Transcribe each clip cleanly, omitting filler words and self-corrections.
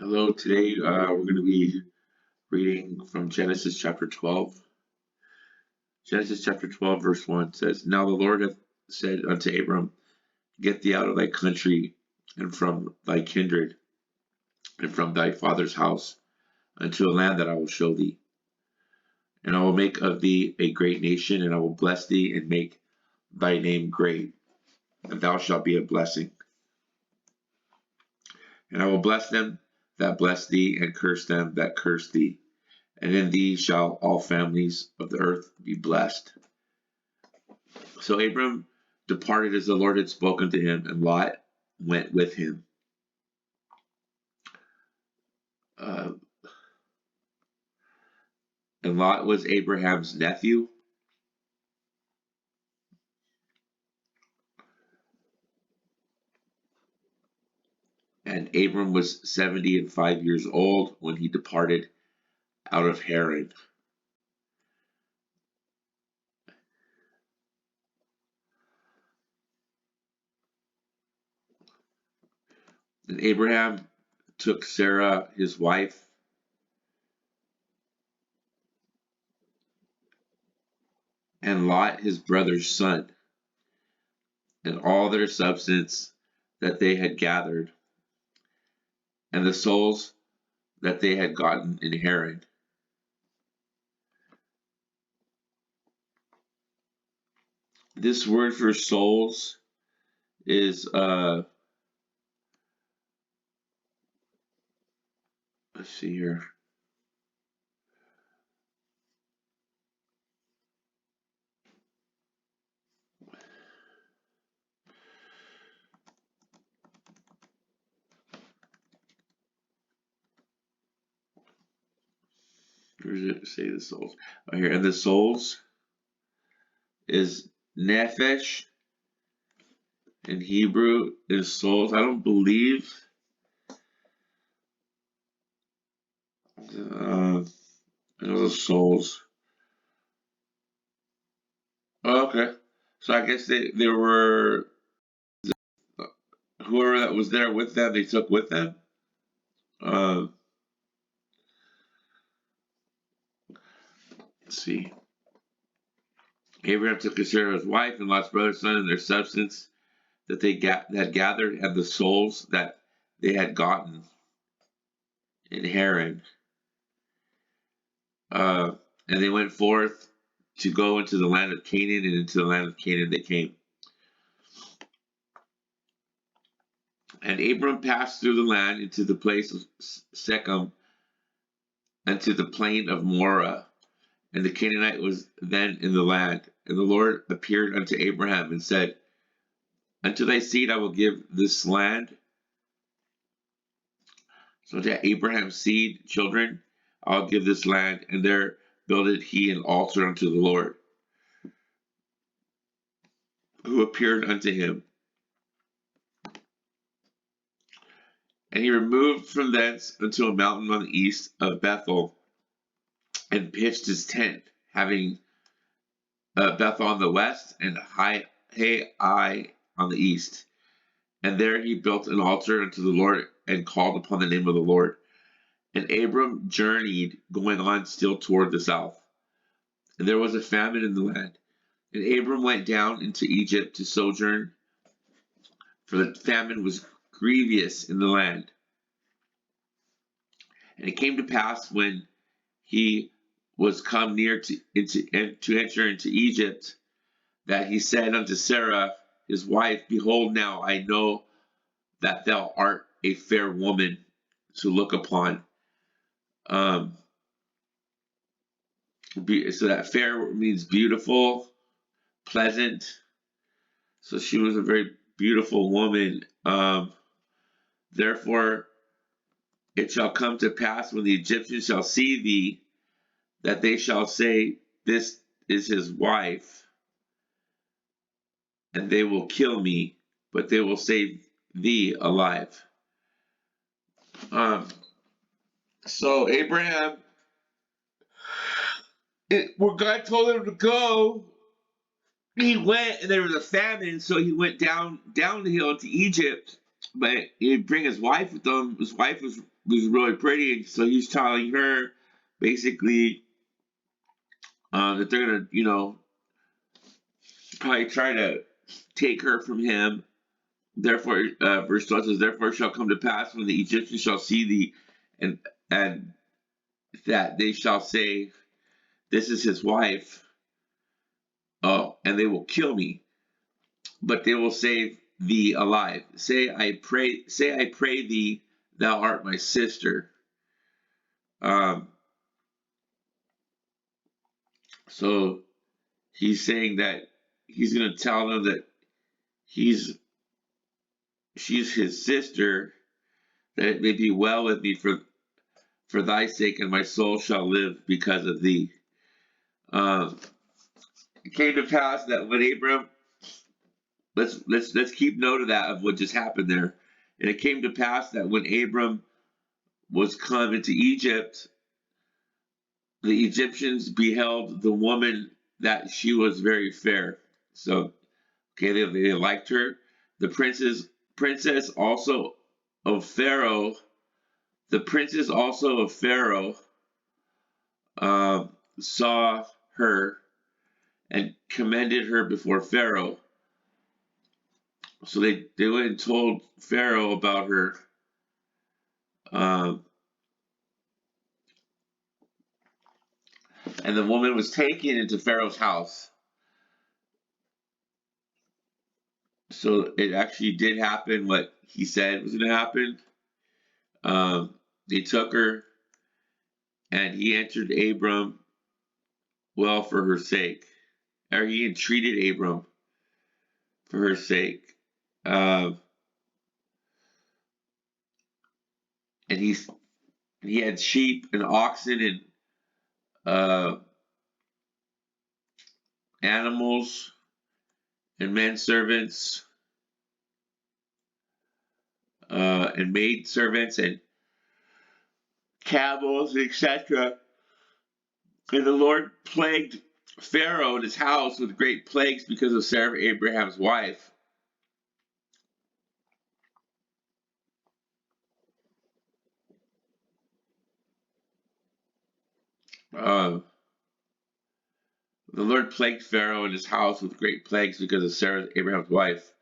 Hello, today we're going to be reading from Genesis chapter 12. Genesis chapter 12, verse 1 says, Now the Lord hath said unto Abram, Get thee out of thy country, and from thy kindred, and from thy father's house, unto a land that I will show thee. And I will make of thee a great nation, and I will bless thee, and make thy name great, and thou shalt be a blessing. And I will bless them that bless thee, and curse them that curse thee. And in thee shall all families of the earth be blessed. So Abram departed as the Lord had spoken to him, and Lot went with him. Uh, and Lot was Abraham's nephew. And Abram was 75 years old when he departed out of Haran. And Abraham took Sarah, his wife, and Lot, his brother's son, and all their substance that they had gathered, and the souls that they had gotten in Haran. This word for souls is let's see here. Where does it say the souls? Oh, here. And the souls is nephesh. In Hebrew is souls. I don't believe. I know the souls. Oh, okay. So I guess they were whoever that was there with them. They took with them. Uh, let's see. Abraham took Sarah's wife and Lot's brother's son and their substance that they had gathered, and the souls that they had gotten in Haran. And they went forth to go into the land of Canaan, and into the land of Canaan they came. And Abram passed through the land into the place of Shechem, and to the plain of Moreh. And the Canaanite was then in the land. And the Lord appeared unto Abraham and said, Unto thy seed I will give this land. So to Abraham's seed, children, I'll give this land. And there builded he an altar unto the Lord, who appeared unto him. And he removed from thence unto a mountain on the east of Bethel, and pitched his tent, having Bethel on the west, and Hai on the east. And there he built an altar unto the Lord, and called upon the name of the Lord. And Abram journeyed, going on still toward the south. And there was a famine in the land. And Abram went down into Egypt to sojourn, for the famine was grievous in the land. And it came to pass, when he was come near to enter into Egypt, that he said unto Sarah his wife, Behold, now I know that thou art a fair woman to look upon. So that fair means beautiful, pleasant. So she was a very beautiful woman. Therefore, it shall come to pass, when the Egyptians shall see thee, that they shall say, This is his wife, and they will kill me, but they will save thee alive. So Abraham, where God told him to go, he went, and there was a famine, so he went down the hill to Egypt, but he'd bring his wife with him. His wife was really pretty, and so he's telling her basically that they're gonna, probably try to take her from him. Therefore, verse 12 says, "Therefore shall come to pass when the Egyptians shall see thee, and and that they shall say, This is his wife. Oh, and they will kill me, but they will save thee alive. Say, I pray thee, thou art my sister." Um, so he's saying that he's going to tell them that he's she's his sister, that it may be well with me for thy sake, and my soul shall live because of thee. Um, it came to pass that when Abram, let's keep note of that, of what just happened there. And it came to pass that when Abram was come into Egypt, the Egyptians beheld the woman, that she was very fair. So, okay, they liked her. The princess also of Pharaoh, the princess also of Pharaoh, saw her and commended her before Pharaoh. So they went and told Pharaoh about her. Um, and the woman was taken into Pharaoh's house. So it actually did happen what he said was going to happen. They took her, and he answered Abram well for her sake, or he entreated Abram for her sake. And he had sheep and oxen and animals and men servants and maid servants and camels, etc. And the Lord plagued Pharaoh and his house with great plagues because of Sarah, Abraham's wife. Uh, the Lord plagued Pharaoh and his house with great plagues because of Sarah, Abraham's wife.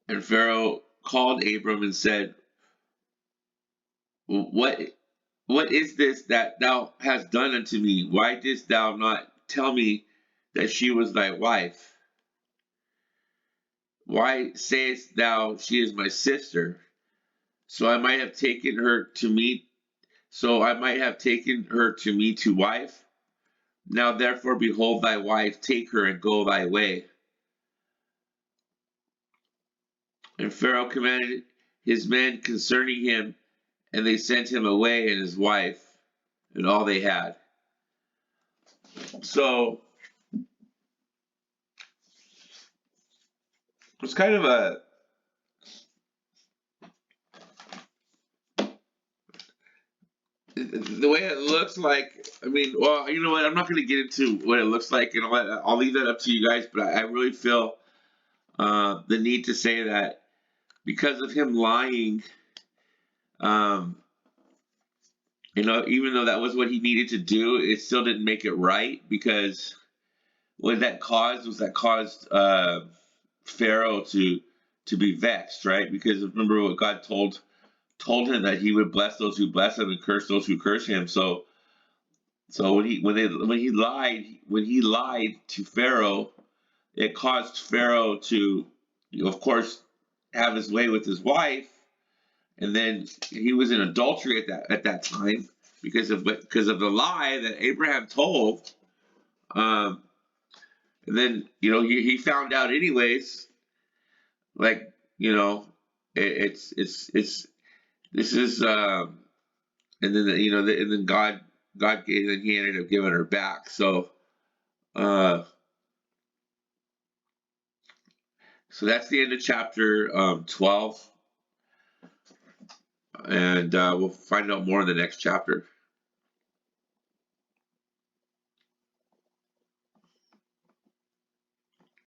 And Pharaoh called Abram and said, What is this that thou hast done unto me? Why didst thou not tell me that she was thy wife? Why sayest thou, she is my sister? So I might have taken her to me, to wife. Now therefore behold thy wife, take her and go thy way. And Pharaoh commanded his men concerning him, and they sent him away and his wife and all they had. So it's kind of the way it looks like. I mean, well, you know what? I'm not going to get into what it looks like, and I'll leave that up to you guys. But I really feel the need to say that because of him lying, um, even though that was what he needed to do, it still didn't make it right, because what that caused Pharaoh to be vexed, right? Because remember what God told him, that he would bless those who bless him and curse those who curse him. So when he lied to Pharaoh, it caused Pharaoh to, of course, have his way with his wife, and then he was in adultery at that time because of the lie that Abraham told. Um, and then he found out anyways. Like, it's this is and then and then God gave, and he ended up giving her back. Uh, so that's the end of chapter 12, and we'll find out more in the next chapter.